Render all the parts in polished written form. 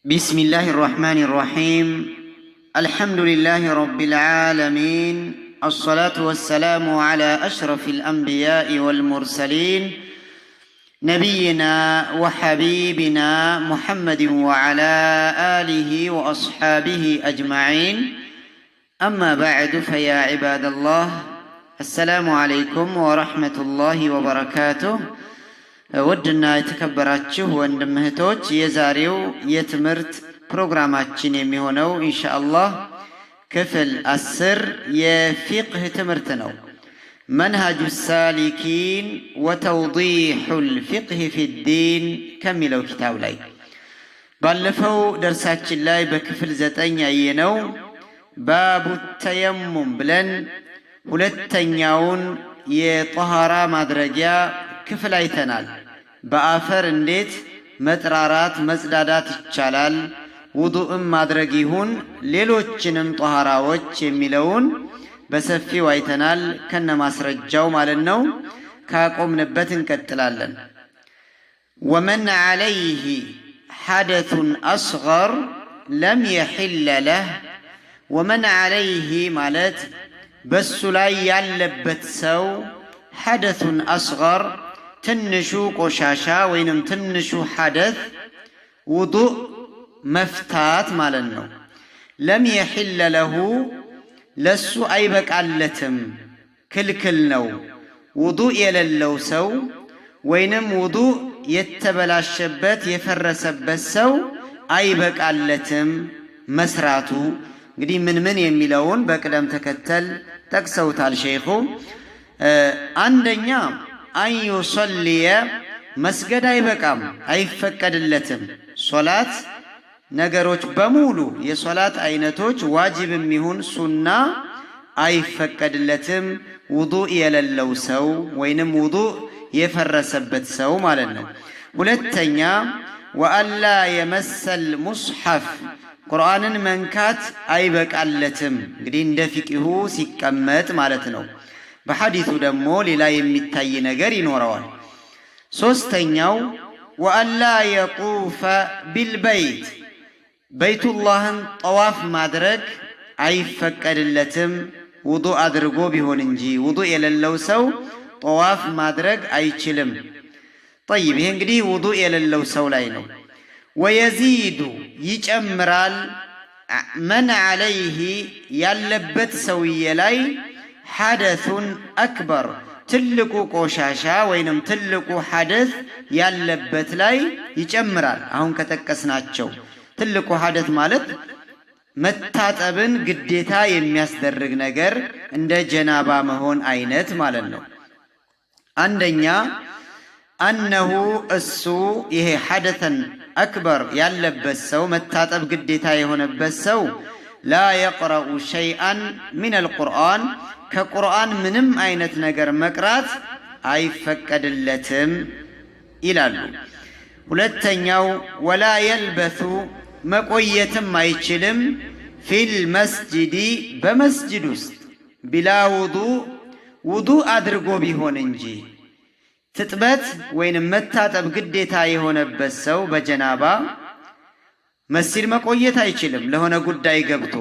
بسم الله الرحمن الرحيم. الحمد لله رب العالمين، الصلاة والسلام على أشرف الأنبياء والمرسلين نبينا وحبيبنا محمد وعلى آله وأصحابه أجمعين. أما بعد، فيا عباد الله، السلام عليكم ورحمة الله وبركاته. ውድና የተከበራችሁ ወንድም እህቶች፣ የዛሬው የትምህርት ፕሮግራማችን የሚሆነው ኢንሻአላህ ክፍል 10 የፊቅህ ትምህርት ነው። መንሃጁ ሳሊኪን ወተውዲሑል ፊቅህ ፊዲን ከሚለው ኪታብ ላይ ባለፈው ደርሳችን ላይ በክፍል 9 ያየነው ባቡ ተየሙም ብለን ሁለተኛውን የጧሃራ ማድረጊያ ክፍል አይተናል። በአፈር እንዴት መጥራራት መጽዳዳት ይቻላል፣ ውዱእም ማድረግ ይሁን ሌሎችንም ጧሃራዎች የሚለውን በሰፊው አይተናል፣ ከነማስረጃው ማለት ነው። ካቆምንበት እንቀጥላለን። ወመን ዐለይህ ሐደቱን አስገር ለም የሒለ ለህ። ወመን ዐለይህ ማለት በሱ ላይ ያለበት ሰው ሐደቱን አስገር ትንሹ ቆሻሻ ወይንም ትንሹ ሐደት ውዱእ መፍታት ማለት ነው። ለም የሒለ ለሁ ለሱ አይበቃለትም፣ ክልክል ነው። ውዱእ የሌለው ሰው ወይንም ውዱእ የተበላሸበት የፈረሰበት ሰው አይበቃለትም መስራቱ። እንግዲህ ምን ምን የሚለውን በቅደም ተከተል ጠቅሰውታል ሼኹ። አንደኛ አንዩሰልየ መስገድ አይበቃም፣ አይፈቀድለትም። ሶላት ነገሮች በሙሉ የሶላት አይነቶች ዋጅብም ይሁን ሱና አይፈቀድለትም ውዱእ የሌለው ሰው ወይንም ውዱእ የፈረሰበት ሰው ማለት ነው። ሁለተኛ ወአላ የመሰል ሙስሐፍ ቁርአንን መንካት አይበቃለትም። እንግዲህ እንደ ፊቅሁ ሲቀመጥ ማለት ነው። በሐዲሱ ደግሞ ሌላ የሚታይ ነገር ይኖረዋል። ሶስተኛው ወአላ የጡፈ ቢልበይት በይቱላህን ጠዋፍ ማድረግ አይፈቀድለትም ውዱእ አድርጎ ቢሆን እንጂ። ውዱእ የሌለው ሰው ጠዋፍ ማድረግ አይችልም። ጠይብ፣ ይሄ እንግዲህ ውዱእ የሌለው ሰው ላይ ነው። ወየዚዱ ይጨምራል፣ መን ዐለይህ ያለበት ሰውዬ ላይ ሐደሱን አክበር ትልቁ ቆሻሻ ወይንም ትልቁ ሐደስ ያለበት ላይ ይጨምራል። አሁን ከጠቀስናቸው ትልቁ ሐደስ ማለት መታጠብን ግዴታ የሚያስደርግ ነገር እንደ ጀናባ መሆን አይነት ማለት ነው። አንደኛ አነሁ እሱ ይሄ ሐደሰን አክበር ያለበት ሰው መታጠብ ግዴታ የሆነበት ሰው ላ የቅረኡ ሸይአን ሚነል ቁርአን ከቁርአን ምንም አይነት ነገር መቅራት አይፈቀድለትም ይላሉ። ሁለተኛው ወላ የልበሱ መቆየትም አይችልም ፊል መስጂዲ በመስጂድ ውስጥ ቢላ ውዱእ አድርጎ ቢሆን እንጂ። ትጥበት ወይንም መታጠብ ግዴታ የሆነበት ሰው በጀናባ መስጂድ መቆየት አይችልም፣ ለሆነ ጉዳይ ገብቶ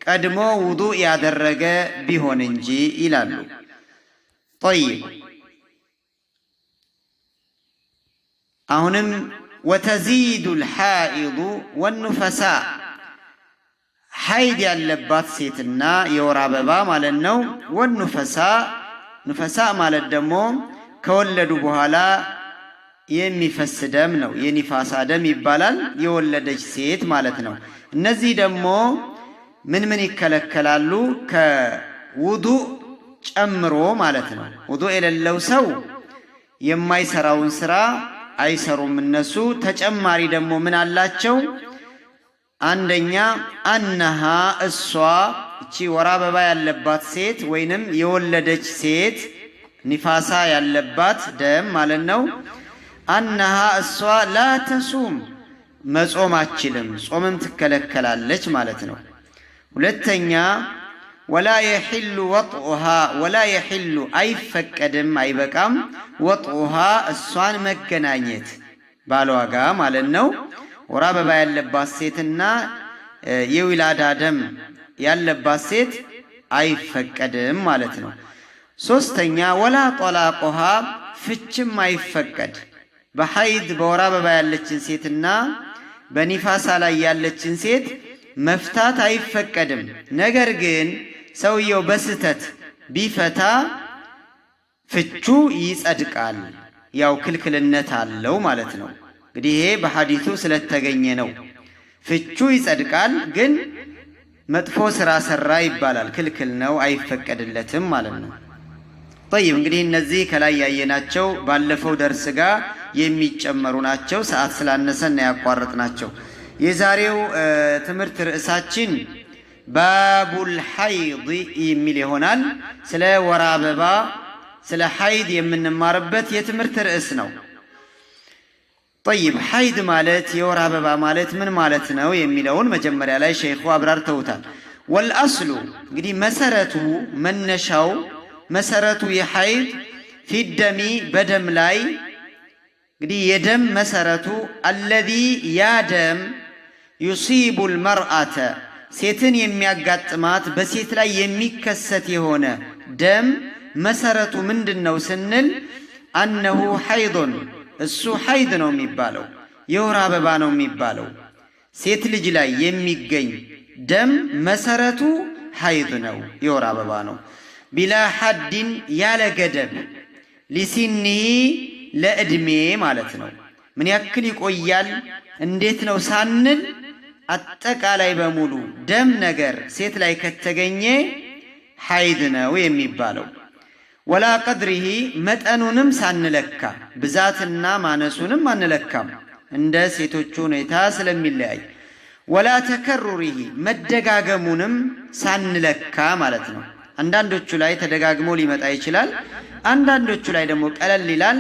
ቀድሞ ውዱእ ያደረገ ቢሆን እንጂ ይላሉ። ጠይብ፣ አሁንም ወተዚዱል ሐኢዱ ወኑፈሳ ሐይድ ያለባት ሴትና የወር አበባ ማለት ነው። ወኑፈሳ ኑፈሳ ማለት ደግሞ ከወለዱ በኋላ የሚፈስ ደም ነው። የኒፋሳ ደም ይባላል። የወለደች ሴት ማለት ነው። እነዚህ ደግሞ ምን ምን ይከለከላሉ? ከውዱእ ጨምሮ ማለት ነው። ውዱእ የሌለው ሰው የማይሰራውን ስራ አይሰሩም እነሱ። ተጨማሪ ደግሞ ምን አላቸው? አንደኛ አነሃ እሷ እቺ ወር አበባ ያለባት ሴት ወይንም የወለደች ሴት ኒፋሳ ያለባት ደም ማለት ነው። አነሃ እሷ ላ ተሱም መጾም አችልም፣ ጾምም ትከለከላለች ማለት ነው። ሁለተኛ ወላ የሒሉ ወጥኡሃ ወላ የሒሉ አይፈቀድም አይበቃም፣ ወጥኡሃ እሷን መገናኘት ባሏጋ ማለት ነው። ወር አበባ ያለባት ሴትና የዊላዳ ደም ያለባት ሴት አይፈቀድም ማለት ነው። ሶስተኛ ወላ ጦላቆሃ ፍችም አይፈቀድ። በሐይድ በወር አበባ ያለችን ሴትና በኒፋሳ ላይ ያለችን ሴት መፍታት አይፈቀድም። ነገር ግን ሰውየው በስተት ቢፈታ ፍቹ ይጸድቃል። ያው ክልክልነት አለው ማለት ነው። እንግዲህ ይሄ በሐዲሱ ስለተገኘ ነው። ፍቹ ይጸድቃል፣ ግን መጥፎ ስራ ሰራ ይባላል። ክልክል ነው፣ አይፈቀድለትም ማለት ነው። ጠይብ እንግዲህ እነዚህ ከላይ ያየናቸው ባለፈው ደርስ ጋር የሚጨመሩ ናቸው። ሰዓት ስላነሰና ያቋረጥናቸው። የዛሬው ትምህርት ርዕሳችን ባቡል ሐይድ የሚል ይሆናል። ስለ ወር አበባ ስለ ሐይድ የምንማርበት የትምህርት ርዕስ ነው። ጠይብ ሐይድ ማለት የወር አበባ ማለት ምን ማለት ነው የሚለውን መጀመሪያ ላይ ሸይኹ አብራርተውታል። ወልአስሉ እንግዲህ መሰረቱ መነሻው መሰረቱ የሐይድ ፊደሚ በደም ላይ እንግዲህ የደም መሰረቱ አለዚ ያ ደም ዩሲቡ ልመርአተ ሴትን የሚያጋጥማት በሴት ላይ የሚከሰት የሆነ ደም መሰረቱ ምንድን ነው ስንል አነሁ ሐይዶን እሱ ሐይድ ነው የሚባለው፣ የወር አበባ ነው የሚባለው። ሴት ልጅ ላይ የሚገኝ ደም መሰረቱ ሐይድ ነው፣ የወር አበባ ነው። ቢላ ሐዲን ያለ ገደብ፣ ሊሲኒሂ ለዕድሜ ማለት ነው። ምን ያክል ይቆያል እንዴት ነው ሳንል አጠቃላይ በሙሉ ደም ነገር ሴት ላይ ከተገኘ ሐይድ ነው የሚባለው። ወላ ቀድሪሂ መጠኑንም ሳንለካ ብዛትና ማነሱንም አንለካም፣ እንደ ሴቶቹ ሁኔታ ስለሚለያይ። ወላ ተከሩሪሂ መደጋገሙንም ሳንለካ ማለት ነው። አንዳንዶቹ ላይ ተደጋግሞ ሊመጣ ይችላል፣ አንዳንዶቹ ላይ ደግሞ ቀለል ይላል።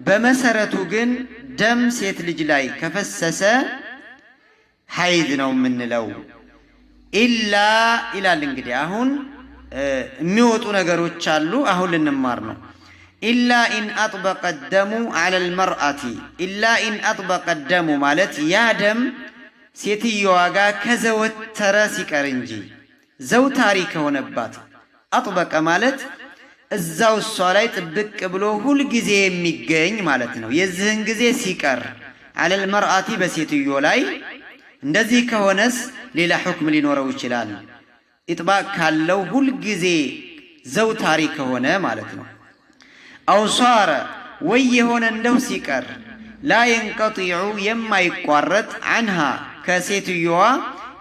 በመሰረቱ ግን ደም ሴት ልጅ ላይ ከፈሰሰ ሐይድ ነው የምንለው። ኢላ ይላል እንግዲህ አሁን የሚወጡ ነገሮች አሉ፣ አሁን ልንማር ነው። ኢላ ኢን አጥበቀ ደሙ ዐለል መርአቲ፣ ኢላ ኢን አጥበቀ ደሙ ማለት ያ ደም ሴትየዋ ጋር ከዘወተረ ሲቀር እንጂ ዘውታሪ ከሆነባት። አጥበቀ ማለት እዛው እሷ ላይ ጥብቅ ብሎ ሁል ጊዜ የሚገኝ ማለት ነው። የዚህን ጊዜ ሲቀር ዐለል መርአቲ በሴትዮ ላይ እንደዚህ ከሆነስ ሌላ ሁክም ሊኖረው ይችላል። ኢጥባቅ ካለው ሁል ጊዜ ዘውታሪ ከሆነ ማለት ነው። አውሷረ ወይ የሆነ እንደው ሲቀር ላ የንቀጢዑ የማይቋረጥ አንሃ ከሴትዮዋ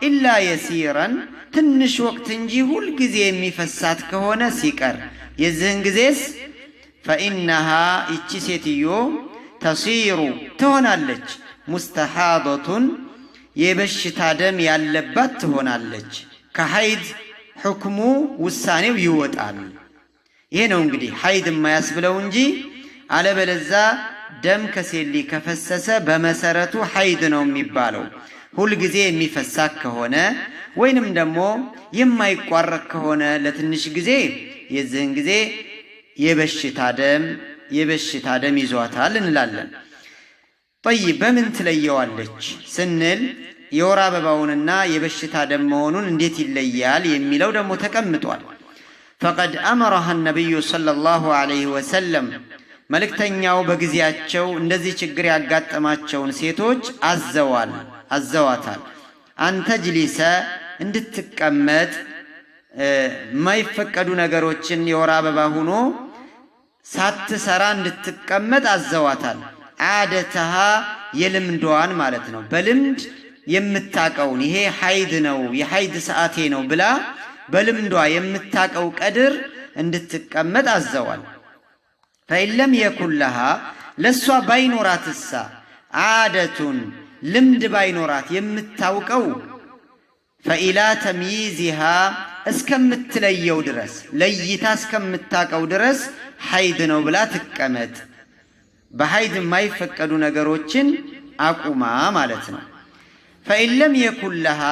ኢላ የሲረን ትንሽ ወቅት እንጂ ሁል ጊዜ የሚፈሳት ከሆነ ሲቀር የዚህን ጊዜስ ፈኢነሃ ይቺ ሴትዮ ተሲሩ ትሆናለች፣ ሙስተሓዶቱን የበሽታ ደም ያለባት ትሆናለች። ከሐይድ ሕክሙ ውሳኔው ይወጣል። ይሄ ነው እንግዲህ ሐይድ የማያስብለው እንጂ አለበለዛ ደም ከሴሊ ከፈሰሰ በመሰረቱ ሐይድ ነው የሚባለው። ሁል ጊዜ የሚፈሳት ከሆነ ወይንም ደግሞ የማይቋረጥ ከሆነ ለትንሽ ጊዜ የዚህን ጊዜ የበሽታ ደም ይዟታል እንላለን። ጠይብ በምን ትለየዋለች ስንል የወር አበባውንና የበሽታ ደም መሆኑን እንዴት ይለያል የሚለው ደግሞ ተቀምጧል። ፈቀድ አመረሃ ነቢዩ ሰለላሁ ዐለይሂ ወሰለም መልእክተኛው በጊዜያቸው እንደዚህ ችግር ያጋጠማቸውን ሴቶች አዘዋታል። አንተ ጅሊሰ እንድትቀመጥ የማይፈቀዱ ነገሮችን የወር አበባ ሁኖ ሳትሰራ እንድትቀመጥ አዘዋታል። ዓደተሃ የልምዷን ማለት ነው። በልምድ የምታቀውን ይሄ ሐይድ ነው የሐይድ ሰዓቴ ነው ብላ በልምዷ የምታቀው ቀድር እንድትቀመጥ አዘዋል። ፈኢለም የኩን ለሃ ለሷ ባይኖራትሳ ዓደቱን ልምድ ባይኖራት የምታውቀው ፈኢላ ተምይዚሃ እስከምትለየው ድረስ ለይታ እስከምታቀው ድረስ ሐይድ ነው ብላ ትቀመጥ። በሐይድ የማይፈቀዱ ነገሮችን አቁማ ማለት ነው። ፈኢለም የኩን ለሃ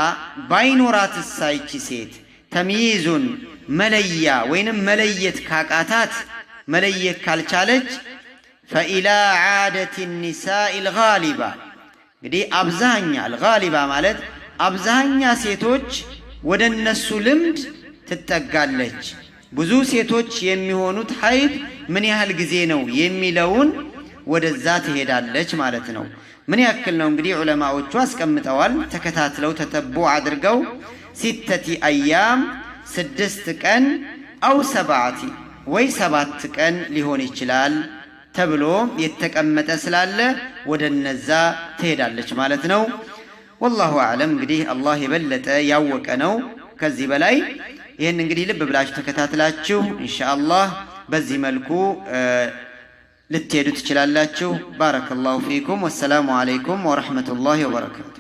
ባይኖራትሳ ይቺ ሴት ተምይዙን መለያ ወይንም መለየት ካቃታት መለየት ካልቻለች ፈኢላ ዓደት ኒሳኢ ልጋሊባ እንግዲህ አብዛኛ አልጋሊባ ማለት አብዛኛ ሴቶች ወደ እነሱ ልምድ ትጠጋለች። ብዙ ሴቶች የሚሆኑት ሐይድ ምን ያህል ጊዜ ነው የሚለውን ወደዛ ትሄዳለች ማለት ነው። ምን ያክል ነው እንግዲህ ዑለማዎቹ አስቀምጠዋል። ተከታትለው ተተቦ አድርገው ሲተቲ አያም 6 ቀን አው 7 ወይ 7 ቀን ሊሆን ይችላል ተብሎ የተቀመጠ ስላለ ወደ እነዛ ትሄዳለች ማለት ነው። ወላሁ አዕለም። እንግዲህ አላህ የበለጠ ያወቀ ነው ከዚህ በላይ። ይህን እንግዲህ ልብ ብላችሁ ተከታትላችሁ ኢንሻአላህ በዚህ መልኩ ልትሄዱ ትችላላችሁ። ባረከላሁ ፊኩም። ወሰላሙ አለይኩም ወረሕመቱላሂ ወበረካቱ።